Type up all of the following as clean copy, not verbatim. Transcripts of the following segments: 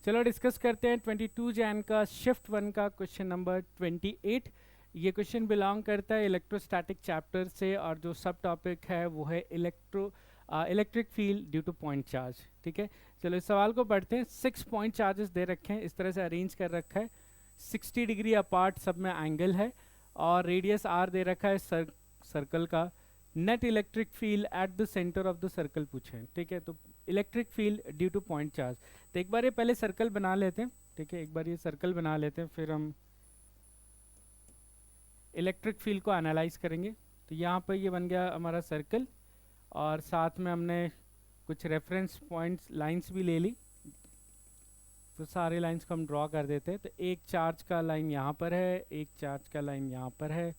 चलो डिस्कस करते हैं 22 जैन का शिफ्ट 1 का क्वेश्चन नंबर 28। ये क्वेश्चन बिलोंग करता है इलेक्ट्रोस्टैटिक चैप्टर से और जो सब टॉपिक है वो है electric field due two point charge. ठीक है, चलो इस सवाल को पढ़ते हैं। 6 पॉइंट चार्जेस दे रखे हैं, इस तरह से अरेंज कर रखा है। 60 डिग्री अपार्ट सब में एंगल है और रेडियस आर दे रखा है सर्कल का। Net electric field at the centre of the circle पूछे हैं। ठीक है, तो electric field due two point charge. तो एक बार ये पहले सर्कल बना लेते हैं। ठीक है, एक बार ये सर्कल बना लेते हैं, फिर हम इलेक्ट्रिक फील्ड को एनालाइज करेंगे। तो यहाँ पर ये बन गया हमारा सर्कल और साथ में हमने कुछ रेफरेंस पॉइंट्स लाइंस भी ले ली। तो सारे लाइंस को हम ड्रॉ कर देते हैं। तो एक चार्ज का लाइन यहाँ पर है, एक चार्ज का लाइन यहाँ पर है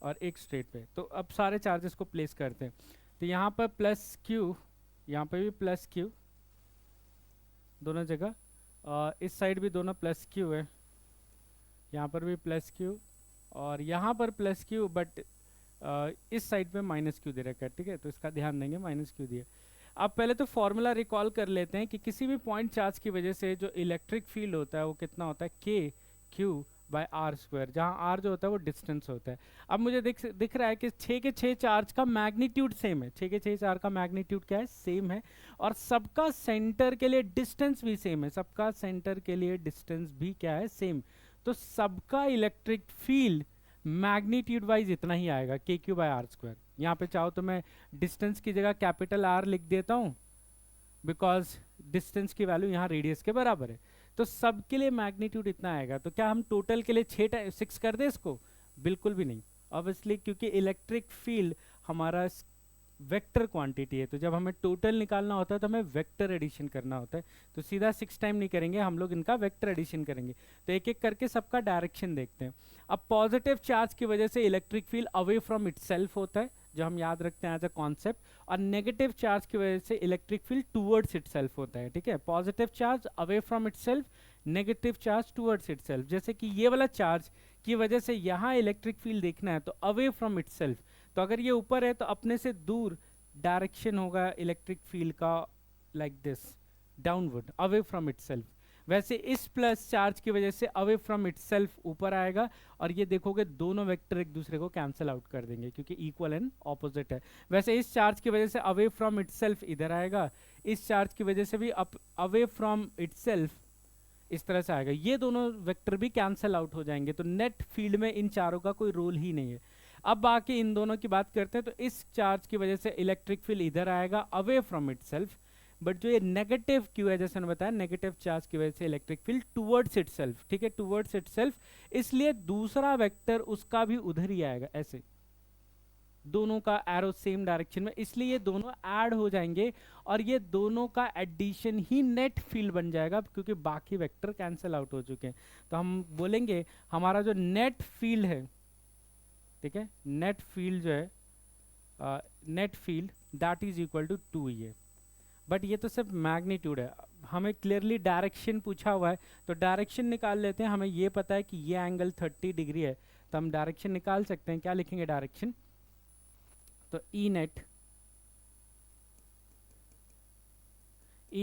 और एक स्ट्रेट पे। तो अब सारे चार्जेस को प्लेस करते हैं। तो यहाँ पर प्लस क्यू, यहाँ पर भी प्लस क्यू दोनों जगह, इस साइड भी दोनों प्लस क्यू है, यहाँ पर भी प्लस क्यू और यहाँ पर प्लस क्यू, बट इस साइड पे माइनस क्यू दे रखा है। ठीक है, तो इसका ध्यान देंगे, माइनस क्यू दिए। अब पहले तो फॉर्मूला रिकॉल कर लेते हैं कि किसी भी पॉइंट चार्ज की वजह से जो इलेक्ट्रिक फील्ड होता है वो कितना होता है, के क्यू बाय आर स्क्वायर, जहाँ आर जो होता है वो डिस्टेंस होता है। अब मुझे दिख रहा है कि 6 के 6 चार्ज का मैग्नीट्यूड सेम है। 6 के 6 चार्ज का मैग्नीट्यूड क्या है, सेम है। और सबका सेंटर के लिए डिस्टेंस भी सेम है, सबका सेंटर के लिए डिस्टेंस भी क्या है, सेम। तो सबका इलेक्ट्रिक फील्ड मैग्नीट्यूड वाइज इतना ही आएगा, के क्यू बाय आर स्क्वायर। यहाँ पे चाहो तो मैं डिस्टेंस की जगह कैपिटल आर लिख देता हूँ, बिकॉज डिस्टेंस की वैल्यू यहाँ रेडियस के बराबर है। तो सबके लिए मैग्नीट्यूड इतना आएगा। तो क्या हम टोटल के लिए 6 कर दें इसको? बिल्कुल भी नहीं, ऑब्वियसली, क्योंकि इलेक्ट्रिक फील्ड हमारा वेक्टर क्वांटिटी है। तो जब हमें टोटल निकालना होता है तो हमें वेक्टर एडिशन करना होता है। तो सीधा 6 टाइम नहीं करेंगे हम लोग, इनका वेक्टर एडिशन करेंगे। तो एक एक करके सबका डायरेक्शन देखते हैं। अब पॉजिटिव चार्ज की वजह से electric field away from itself होता है, जो हम याद रखते हैं एज अ कॉन्सेप्ट, और नेगेटिव चार्ज की वजह से इलेक्ट्रिक फील्ड टूवर्ड्स इटसेल्फ होता है। ठीक है, positive charge away from itself, negative charge towards itself. जैसे कि ये वाला चार्ज की वजह से यहाँ इलेक्ट्रिक फील्ड देखना है तो अवे फ्रॉम इटसेल्फ। तो अगर ये ऊपर है तो अपने से दूर डायरेक्शन होगा इलेक्ट्रिक फील्ड का, like this, downward, away from itself. वैसे इस प्लस चार्ज की वजह से अवे फ्रॉम इटसेल्फ ऊपर आएगा और ये देखोगे दोनों वेक्टर एक दूसरे को कैंसिल आउट कर देंगे क्योंकि इक्वल एंड ऑपोजिट है। वैसे इस चार्ज की वजह से अवे फ्रॉम इटसेल्फ इधर आएगा, इस चार्ज की वजह से भी अवे फ्रॉम इटसेल्फ इस तरह से आएगा। ये दोनों वेक्टर भी कैंसिल आउट हो जाएंगे। तो नेट फील्ड में इन चारों का कोई रोल ही नहीं है। अब बाकी इन दोनों की बात करते हैं। तो इस चार्ज की वजह से इलेक्ट्रिक फील्ड इधर आएगा अवे फ्रॉम इटसेल्फ, बट जो ये नेगेटिव क्यू है, जैसे मैंने बताया, नेगेटिव चार्ज की वजह से इलेक्ट्रिक फील्ड टुवर्ड्स इटसेल्फ। ठीक है, टुवर्ड्स इटसेल्फ, इसलिए दूसरा वेक्टर उसका भी उधर ही आएगा, ऐसे दोनों का एरो सेम डायरेक्शन में, इसलिए ये दोनों ऐड हो जाएंगे और ये दोनों का एडिशन ही नेट फील्ड बन जाएगा क्योंकि बाकी वेक्टर कैंसिल आउट हो चुके हैं। तो हम बोलेंगे हमारा जो नेट फील्ड है, ठीक है, नेट फील्ड जो है, net field that is equal to 2 है। बट ये तो सिर्फ मैग्नीट्यूड है, हमें क्लियरली डायरेक्शन पूछा हुआ है। तो डायरेक्शन निकाल लेते हैं। हमें ये पता है कि ये एंगल 30 डिग्री है, तो हम डायरेक्शन निकाल सकते हैं। क्या लिखेंगे डायरेक्शन? तो ई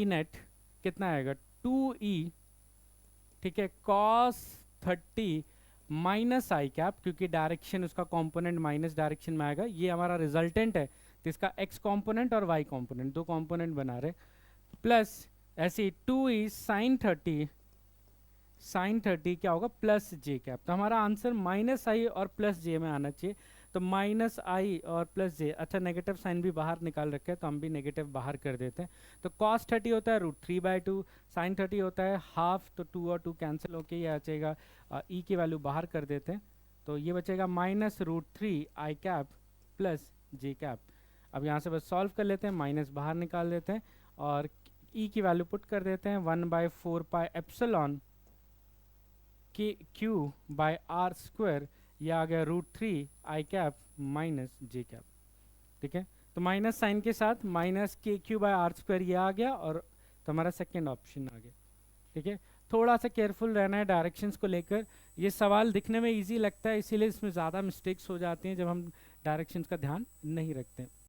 नेट कितना आएगा, 2e, ठीक है, cos 30 माइनस आई कैप, क्योंकि डायरेक्शन उसका कंपोनेंट माइनस डायरेक्शन में आएगा। ये हमारा रिजल्टेंट है, तो इसका x कंपोनेंट और y कंपोनेंट, दो कंपोनेंट बना रहे, प्लस ऐसे 2e साइन 30 क्या होगा, प्लस जे कैप। तो हमारा आंसर माइनस आई और प्लस जे में आना चाहिए। तो माइनस आई और प्लस जे, अच्छा नेगेटिव साइन भी बाहर निकाल रखे हैं तो हम भी नेगेटिव बाहर कर देते हैं। तो cos 30 होता है √3/2, साइन 30 होता है हाफ, तो 2 और 2 कैंसिल होके ये बचेगा, ई की वैल्यू बाहर कर देते हैं तो ये बचेगा माइनस √3 आई कैप प्लस जे कैप। अब यहाँ से बस सॉल्व कर लेते हैं, माइनस बाहर निकाल देते हैं और ई की वैल्यू पुट कर देते हैं 1/4 पाई एप्सिलॉन के क्यू बाय आर स्क्वायर, यह आ गया √3 आई कैप माइनस जे कैप। ठीक है, तो माइनस साइन के साथ माइनस के क्यू बाय आर स्क्वायर ये आ गया और तो हमारा सेकेंड ऑप्शन आ गया। ठीक है, थोड़ा सा केयरफुल रहना है डायरेक्शंस को लेकर। ये सवाल दिखने में इजी लगता है, इसीलिए इसमें ज़्यादा मिस्टेक्स हो जाती हैं जब हम डायरेक्शंस का ध्यान नहीं रखते हैं।